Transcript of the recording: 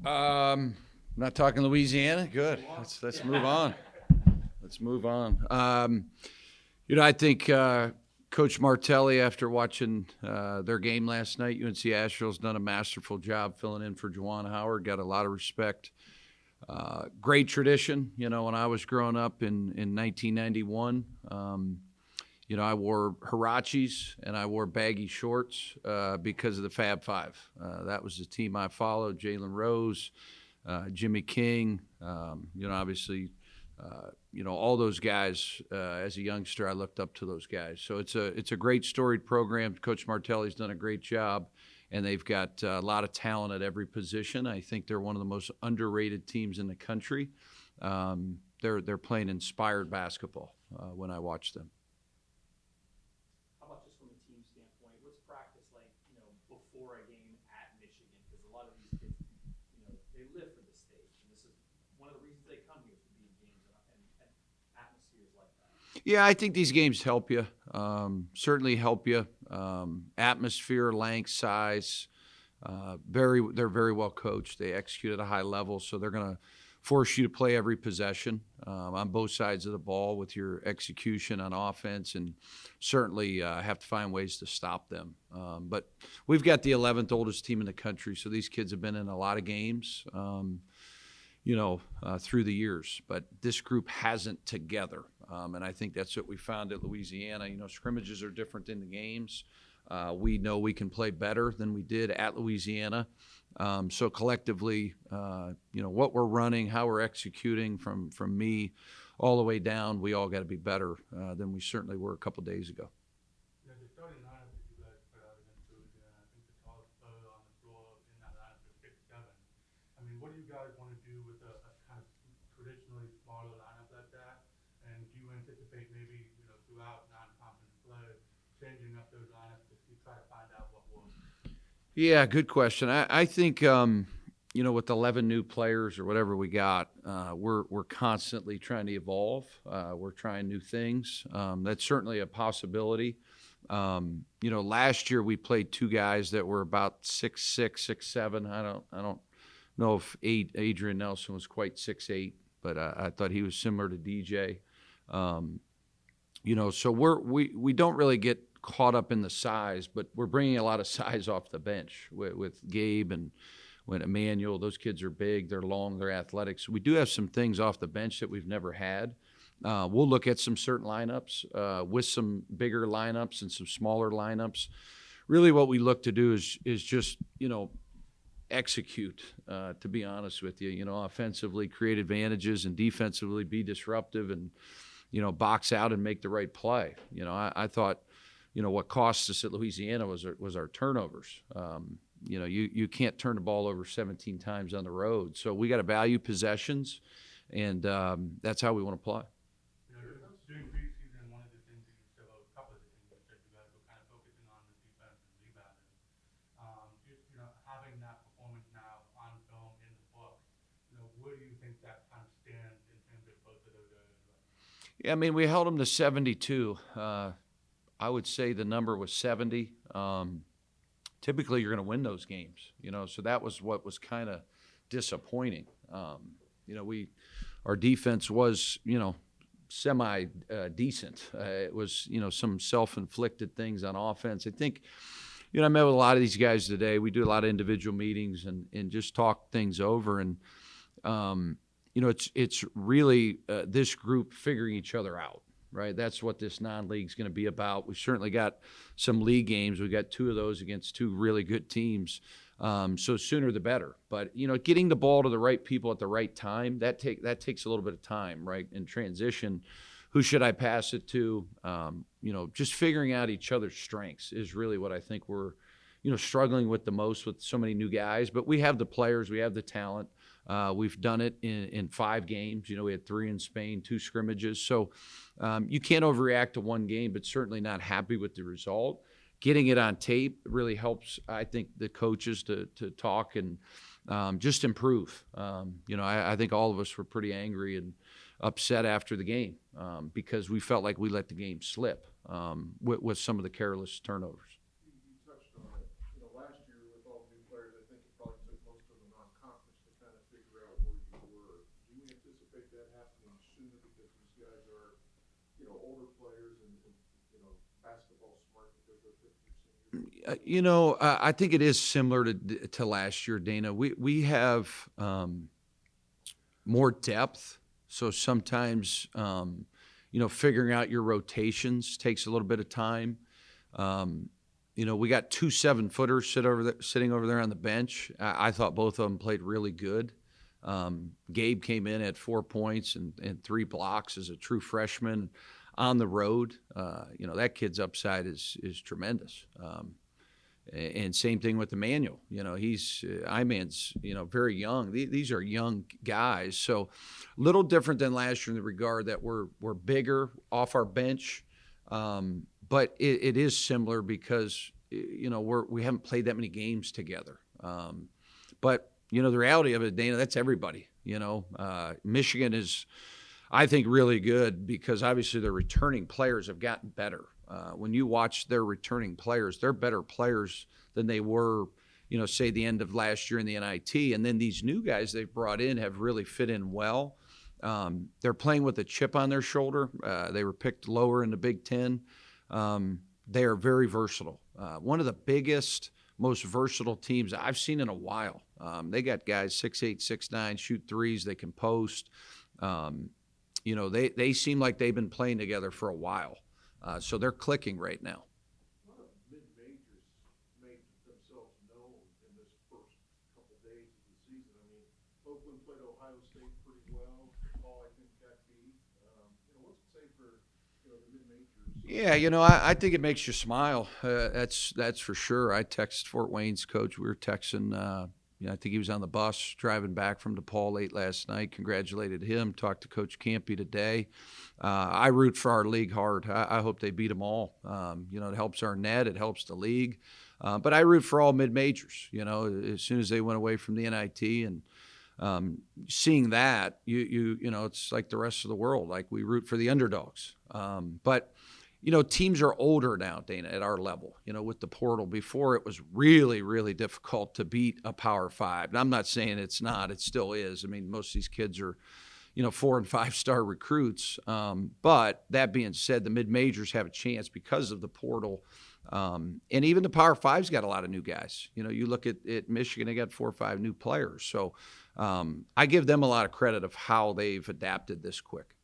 Not talking Louisiana. Good. Let's move on. Let's move on. I think Coach Martelli, after watching their game last night, UNC Asheville's done a masterful job filling in for Juwan Howard. Got a lot of respect. Great tradition. When I was growing up in 1991, I wore Huaraches and I wore baggy shorts because of the Fab Five. That was the team I followed. Jalen Rose, Jimmy King, obviously, all those guys. As a youngster, I looked up to those guys. So it's a great storied program. Coach Martelli's done a great job, and they've got a lot of talent at every position. I think they're one of the most underrated teams in the country. They're playing inspired basketball when I watch them. How about just from a team standpoint? What's practice like, before a game at Michigan? Because a lot of these kids, they live for the stage, and this is one of the reasons they come here for these games and atmospheres like that. Yeah, I think these games help you. Certainly help you. Atmosphere, length, size. They're very well coached. They execute at a high level, so they're going to force you to play every possession on both sides of the ball with your execution on offense, and certainly have to find ways to stop them. But we've got the 11th oldest team in the country, so these kids have been in a lot of games, through the years. But this group hasn't together, and I think that's what we found at Louisiana. Scrimmages are different in the games. We know we can play better than we did at Louisiana. So collectively, what we're running, how we're executing from me all the way down, we all got to be better than we certainly were a couple days ago. Yeah, the starting lineup that you guys put out against Louisiana, I think the tallest player on the floor in that lineup is 6'7". I mean, what do you guys want to do with a kind of traditionally smaller lineup like that? And do you anticipate maybe, throughout non-conference play, changing up those lineups to try to find out what works? Yeah, good question. I think with 11 new players or whatever we got, we're constantly trying to evolve. We're trying new things. That's certainly a possibility. Last year we played two guys that were about 6'6", 6'7". I don't know if Adrian Nelson was quite 6'8", but I thought he was similar to DJ. So we don't really get caught up in the size, but we're bringing a lot of size off the bench with Gabe and when Emmanuel. Those kids are big, they're long, they're athletic. So we do have some things off the bench that we've never had. We'll look at some certain lineups with some bigger lineups and some smaller lineups. Really what we look to do is just, execute, to be honest with you. Offensively create advantages and defensively be disruptive and, box out and make the right play. I thought, what cost us at Louisiana was our turnovers. You can't turn the ball over 17 times on the road. So we got to value possessions, and that's how we want to play. During preseason, one of the things that you said, well, a couple of the things you said, you guys were kind of focusing on the defense and rebounding. Having that performance now on film in the book, where do you think that kind of stands in terms of both of those areas right now? Yeah, I mean, we held them to 72. I would say the number was 70. Typically, you're going to win those games, so that was what was kind of disappointing. Our defense was, semi decent. It was, some self-inflicted things on offense. I think, I met with a lot of these guys today. We do a lot of individual meetings and just talk things over. And, it's really this group figuring each other out. Right, that's what this non-league is going to be about. We've certainly got some league games. We got two of those against two really good teams. So sooner the better. But getting the ball to the right people at the right time that takes a little bit of time, right? In transition, who should I pass it to? Just figuring out each other's strengths is really what I think we're struggling with the most with so many new guys. But we have the players, we have the talent. We've done it in 5 games. We had 3 in Spain, 2 scrimmages. So you can't overreact to one game, but certainly not happy with the result. Getting it on tape really helps, I think, the coaches to talk and just improve. I think all of us were pretty angry and upset after the game because we felt like we let the game slip with some of the careless turnovers. You touched on it. Last year with all the new players, I think it probably took most of the non-conference to that happening sooner because these guys are, older players and basketball smart because they're fifth year seniors? I think it is similar to last year, Dana. We have more depth, so sometimes figuring out your rotations takes a little bit of time. We got 2 7-footers sitting over there on the bench. I thought both of them played really good. Gabe came in at 4 points and 3 blocks as a true freshman on the road. That kid's upside is tremendous. And same thing with Emmanuel. He's Iman's, very young. These are young guys. So a little different than last year in the regard that we're bigger off our bench. But it is similar because, we haven't played that many games together. But, the reality of it, Dana, that's everybody. Michigan is, I think, really good because obviously their returning players have gotten better. When you watch their returning players, they're better players than they were, say the end of last year in the NIT. And then these new guys they've brought in have really fit in well. They're playing with a chip on their shoulder. They were picked lower in the Big Ten. They are very versatile. One of the biggest, most versatile teams I've seen in a while. They got guys 6'8", 6'9", shoot threes. They can post. They seem like they've been playing together for a while. So they're clicking right now. A lot of mid-majors made themselves known in this first couple days of the season. I mean, Oakland played Ohio State pretty well. Paul, I think, got beat. What's it say for the mid-majors? Yeah, I think it makes you smile. That's for sure. I texted Fort Wayne's coach. We were texting. I think he was on the bus driving back from DePaul late last night. Congratulated him. Talked to Coach Campy today. I root for our league hard. I hope they beat them all. It helps our net. It helps the league. But I root for all mid-majors. As soon as they went away from the NIT and seeing that, it's like the rest of the world. Like we root for the underdogs. But teams are older now, Dana, at our level, with the portal. Before it was really, really difficult to beat a Power 5. And I'm not saying it's not, it still is. I mean, most of these kids are, 4- and 5-star recruits. But that being said, the mid-majors have a chance because of the portal. And even the Power 5's got a lot of new guys. You look at Michigan, they got 4 or 5 new players. So I give them a lot of credit of how they've adapted this quick.